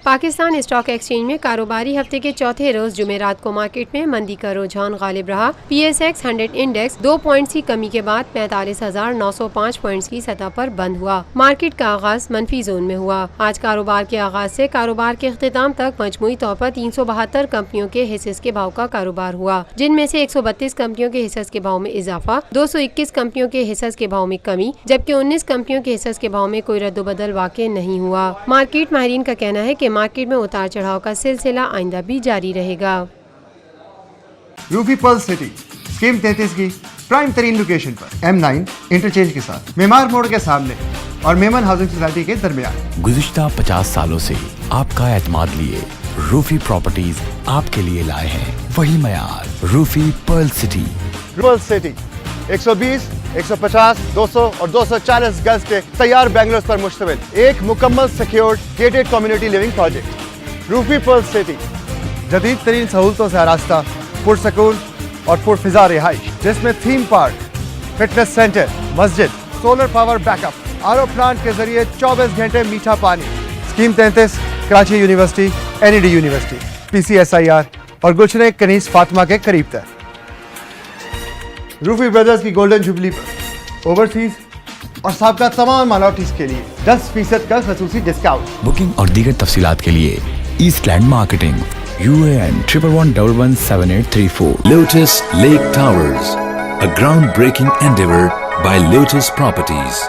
Pakistan stock exchange میں کاروباری ہفتے کے چوتھے روز جمعرات کو مارکیٹ میں مندی کا رجحان غالب رہا۔ P S x 100 index 2 points کی کمی کے بعد 45,905 پوائنٹس کی سطح پر بند ہوا۔ مارکیٹ کا آغاز منفی زون میں ہوا۔ آج کاروبار کے آغاز سے کاروبار کے اختتام تک مجموعی طور پر 372 کمپنیوں کے حصص کے بھاؤ کا کاروبار ہوا، جن میں سے 132 کمپنیوں کے حصص کے بھاؤ میں اضافہ، 221 کمپنیوں کے حصص کے بھاؤ میں کمی، جبکہ 19 کمپنیوں کے حصص کے بھاؤ میں کوئی رد و بدل واقع نہیں ہوا۔ مارکیٹ ماہرین کا کہنا ہے کہ مارکیٹ میں اتار چڑھاؤ کا سلسلہ آئندہ بھی جاری رہے گا۔ روفی پرل سٹی اسکیم 33 کی پرائم ترین لوکیشن پر M9 انٹرچینج کے ساتھ معمار موڑ کے سامنے اور میمن ہاؤسنگ سوسائٹی کے درمیان۔ گزشتہ 50 سالوں سے آپ کا اعتماد لیے روفی پراپرٹیز آپ کے لیے لائے ہیں وہی معیار۔ روفی پرل سٹی 120، 150، 200 اور 240 گز کے تیار بنگلوز پر مشتمل ایک مکمل secured gated community living project. Roofi Pearl City جدید ترین سہولتوں سے آراستہ، پرسکون اور پرفضا رہائش، جس میں تھیم پارک، فٹنس سینٹر، مسجد، solar power back up, R O plant کے ذریعے 24 گھنٹے میٹھا پانی۔ Scheme 33 Karachi university, NED university, PCSIR اور گلشن کنیز فاطمہ کے قریب تر۔ روفی برادرز کی گولڈن جوبلی پر اوورسیز اور سابقہ تمام مالوٹیز کے لیے 10% کا خصوصی ڈسکاؤنٹ۔ بکنگ اور دیگر تفصیلات کے لیے East Land marketing UAN 11117834 Lotus Lake Towers, a groundbreaking endeavor by Lotus Properties.